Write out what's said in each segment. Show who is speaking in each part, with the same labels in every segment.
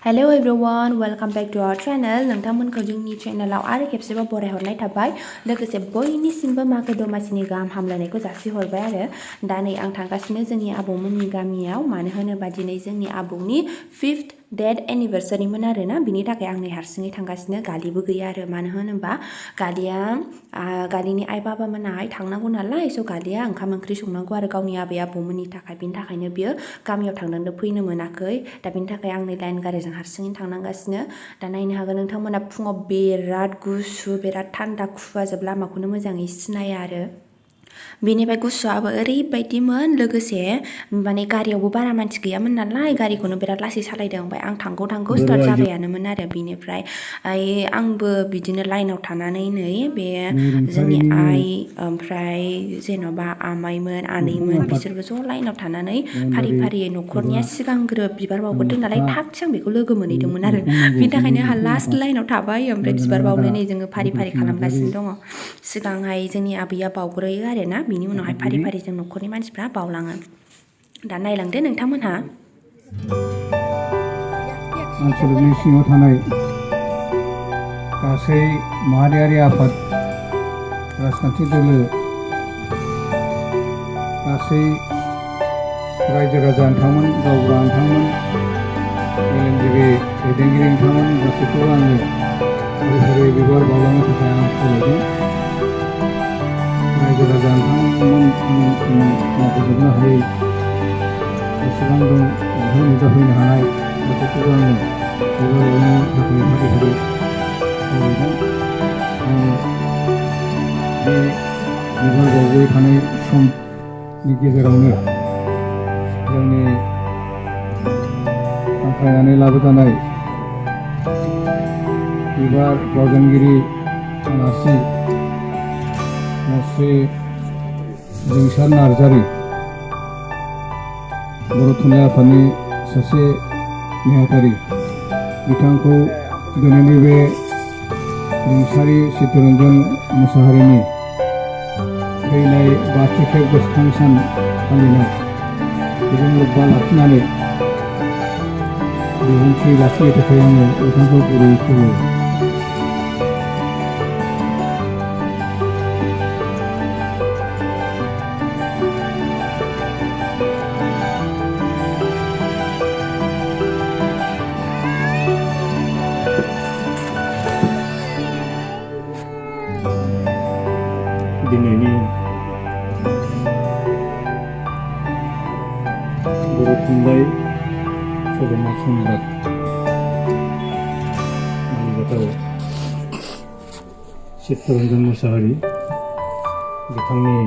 Speaker 1: Hello everyone, welcome back to our channel. नोंथांमोनखौ जोंनि चेनेलाव आरो खेबसेबाव बरायहरनाय थाबाय। लोगोसे बयनिसिमबो मागो दमासिनि गाहाम हामलायनायखौ जासिहरबाय आरो दा नै आं थांगासिनो जोंनि आबौमोननि गामियाव मानो होनोबा दिनै जोंनि आबौनि 5th डेथ एनिभार्सारिमोन आरोना बिनि थाखाय आं नै हारसिङै थांगासिनो गालिबो गैया आरो मानो होनोबा गालिनि आइ बाबामोनाहाय थांनांगौ नालाय स' गालिया ओंखाम ओंख्रि संनांगौ आरो गावनि आबै आबौमोननि थाखाय बिनि थाखायनो बियो गामियाव थांनांनो फैनो मोनाखै दा बिनि थाखाय आं नै लाइन गारिजों हारसिङै थांनांगासिनो दा नायनो हागोन नोंथांमोना फुङाव बिराद गुसु बिराद थान्दा खुवाजोब लामाखौनो मोजाङै सिनाया आरो बेनिफ्राय गुसुआबो ओरैबायदिमोन लोगोसे माने गारियावबो बारा मानसि गैयामोन नालाय गारिखौनो बिराद लासै सालायदों ओमफ्राय आं थांगौ स्टार्ट जाबायानोमोन आरो बिनिफ्राय आंबो बिदिनो लाइनाव थानानै नै बे जोंनि आइ ओमफ्राय जेन'बा आमाइमोन आनैमोन बिसोरबो ज' लाइनाव थानानै फारि फारियै न'खरनिया सिगांग्रो बिबार बावग्रोदों नालाय थागथिं आं बेखौ लोगो मोनहैदोंमोन आरो बिनि थाखायनो आंहा लास्ट लाइनाव थाबाय ओमफ्राय बिबार बावनो नै जोङो फारि फारि खालामगासिनो दङ सिगांहाय जोंनि आबैया बावग्रोयो आरो ना बिनि उनावहाय फारि फारि जों न'खरनि मानसिफ्रा बावलाङो दा नायलांदो नोंथांमोनहा
Speaker 2: आनसलिकनि सिङाव थानाय गासै माहारियारि आफाद राजखान्थि दोलो गासै रायजो राजा नोंथांमोन गावबुरा नोंथांमोन मेलेमजिबि दैदेनगिरि नोंथांमोन गासैखौबो आङो फारि फारि बिबार बावलांनो थाखाय आं खावलायदों रायजो राजा नोंथांमोन मावफुंजोबनो हायै जेसेबां दं नोंथां नुजाफैनो हानाय गासैखौबो आङो बिबार बावनो थाखाय फारि फारि खावलायदों आङो बे बिबार बावबाय थानाय समनि गेजेरावनो जोंनि हांख्रायनानै लाबोजानाय बिबार बावजानगिरि आलासि मुस्रि जोंसार नार्जारि बर' थुनलाइ आफादनि सासे नेहाथारि बिथांखौ दिनैनि बे रुंसारि चित्तरन्जन मुसाहारिनि थैनाय 5थि खेब गोसोखां सान फालिनाय बेजों लोब्बा लाखिनानै बिबुंथि लाखिनो थाखाय आङो बिथांखौ गुरैयै खावलायो दिनैनि बर' थुनलाइ सोद्रोमा सम्राट मानिजाथाव चित्तरन्जन मुसाहारि बिथांनि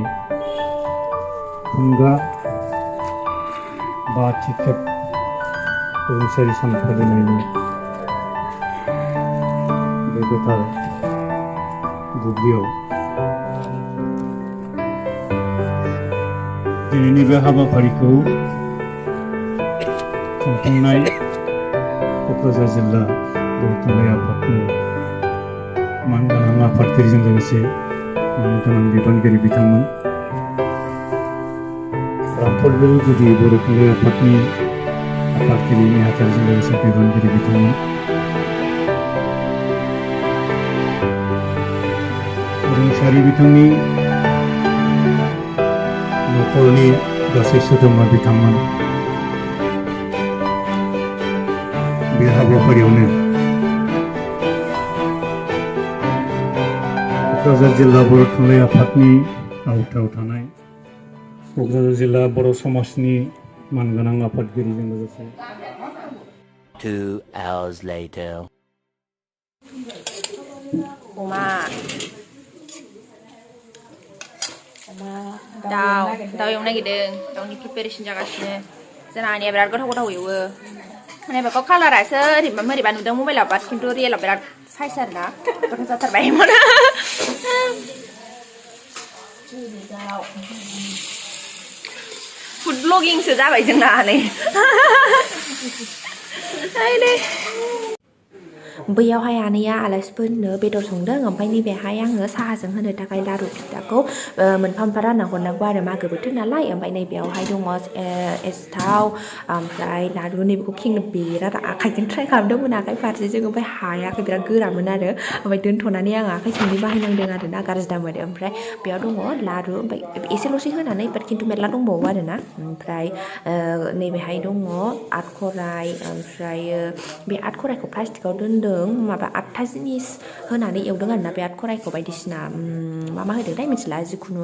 Speaker 2: थुंगा 5थि खेब रुंसारि सान फालिनायनि बे गोथार बुब्लियाव दिनैनि बे हाबाफारिखौ खुंफुंनाय क'क्राझार जिल्ला बर' थुनलाइ आफादनि मानगोनां आफादगिरिजों लोगोसे मानगोनां बिबानगिरि बिथांमोन रामफलबिल गुदि बर' थुनलाइ आफादनि आफादगिरि नेहाथारिजों लोगोसे बिबानगिरि बिथांमोन रुंसारि बिथांनि न'खरनि गासै सोद्रोमा बिथांमोन बे हाबाफारियावनो क'क्राझार जिल्ला बर' थुनलाइ आफादनि आवथायाव थानाय क'क्राझार जिल्ला बर' समाजनि मानगोनां आफादगिरिजों लोगोसे
Speaker 3: 2 hours later
Speaker 4: दाउ एवनो नागिरदों दाउनि प्रिपेरेसन जागासिनो जोंना आनैया बिराद गोथाव एवो माने बेखौ कालारासो ओरैबा नुदों मबाइलाव बाट खिन्थु रियेलाव बिराद साइज आरोना गोथाव जाथारबायमोन फुड ब्लगिंसो जाबाय जोंना आनै
Speaker 1: बैयावहाय आनैया आलासिफोरनो बेदर संदों ओमफ्राय नैबेहाय आङो साहाजों होनो थाखाय लारु फिथाखौ मोनफा मोनफा रानना हरनांगौ आरो मागो बोथोर नालाय ओमफ्राय नैबेयावहाय दङ एसथाव ओमफ्राय लारु नैबेखौ खेंनो बिराद आखाइजों ट्राइ खालामदोंमोन आखाइ फारसेजों ओमफ्राय हायाखै बिराद गोरामोन आरो ओमफ्राय दोनथ'नानै आं आखाइ थोंनै बाहायनांदों आरो ना गाज्रि दामोन ओमफ्राय बेयाव दङ लारु ओमफ्राय एसेल'सै होनानै बाट खिन्थु मेरला दंबावो आरो ना ओमफ्राय नैबेहाय दङ आट खराइ ओमफ्राय बे आट खराइखौ प्लास्टिकआव दोनदों माबा 8था जिनिस होनानै एवदों आरोना बे आट खराइखौ बायदिसिना मा होदोंथाय मिथिला जिखुनु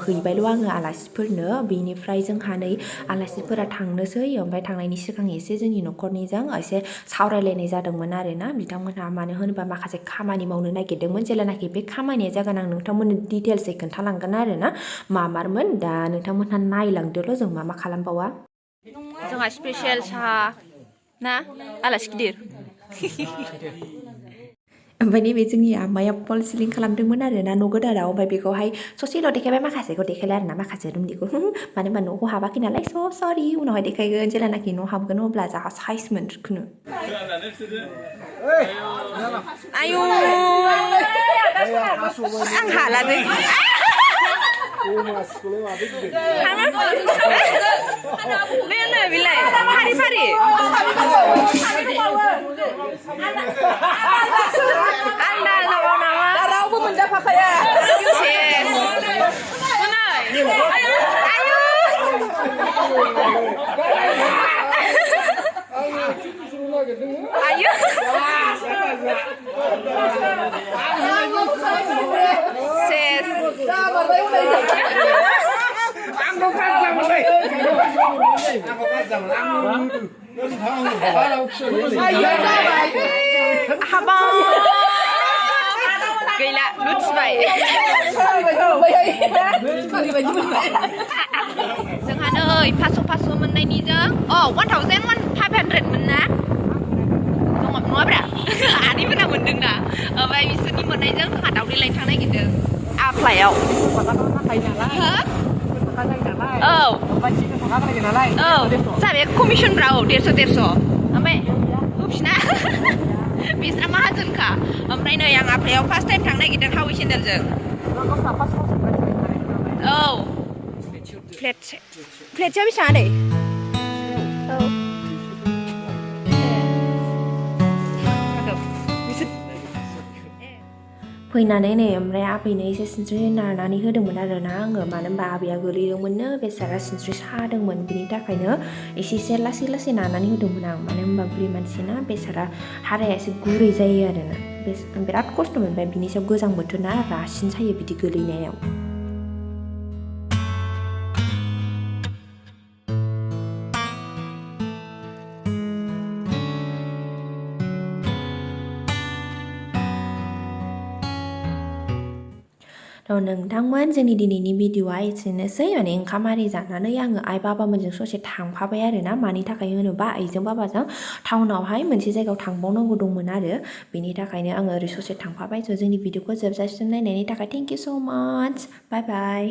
Speaker 1: हैबायल' आङो आलासिफोरनो बेनिफ्राय जोंहा नै आलासिफोरा थांनोसै ओमफ्राय थांनायनि सिगां एसे जोंनि न'खरनिजों एसे सावरायलायनाय जादोंमोन आरो ना बिथांमोनहा मानो होनोबा माखासे खामानि मावनो नागिरदोंमोन जेब्लानाखि बे खामानिया जागोन आं नोंथांमोननो डिटेल्सै खोन्थालांगोन आरो ना मारमोन दा नोंथांमोनहा नायलांदोल' जों मा खालामबावा
Speaker 4: जोंहा स्पेसियेल साहा ना आलासि गिदिर
Speaker 1: ओमफ्राय नैबे जोंनि आमाया फल सिलिं खालामदोंमोन आरो ना न' गोदानाव ओमफ्राय बेखौहाय ससेल' देखायबाय माखासेखौ देखायला आरो ना माखासे रुमनिखौ मानो होनबा न'आव हाबाखै नालाय सरि उनावहाय देखायगोन जेब्लानाखि न' हाबगोन अब्ला जा साइजमोन जिखुनु
Speaker 4: आयु आं हालादै बेनो बिलाय फारि फारि आलदा आलदा नामा रावबो मोनजाफाखाया आयु ses habang gila lutsबाय जोंहा नै 500 मोननायनिजों 1500 मोन ना नङाब्रा आनैमोना मोनदोंना ओमफ्राय बिसोरनि मोननायजों जोंहा दावदै लायनो थांनो नागिरदों आफ्लायाव औ जाबाय कमिसनफ्रा 150 ओमफ्राय होफिना बिस्रा माहाजोनखा ओमफ्राय नै आं आफ्लायाव फार्स्ट टाइम थांनो नागिरदों हावै सेन्देलजों औ प्लेटसेयाव बेसेबां आदै औ
Speaker 1: फैनानै नै ओमफ्राय आबैनो एसे सिनस्रि नारनानै होदोंमोन आरो ना आङो मानो होनबा आबैया गोलैदोंमोननो बेसारा सिनस्रि सादोंमोन बिनि थाखायनो एसे लासै लासै नारनानै होदोंमोन आं मानो होनबा बुरै मानसिना बेसारा हाराया एसे गुरै जायो आरो ना बिराद खस्थ' मोनबाय बिनि सायाव गोजां बोथोर ना रासिन सायो बिदि गोलैनायाव नोंथांमोन जोंनि दिनैनि भिडिअआ एसेनोसै माने ओंखाम आरि जानानै आङो आइ बाबामोनजों ससे थांफाबाय आरो ना मानि थाखाय होनोबा आइजों बाबाजों टाउनावहाय मोनसे जायगायाव थांबावनांगौ दंमोन आरो बेनि थाखायनो आङो ओरै ससे थांफाबाय स' जोंनि भिडिअखौ जोबजासिम नायनायनि थाखाय थेंक इउ स' माच बाय बाय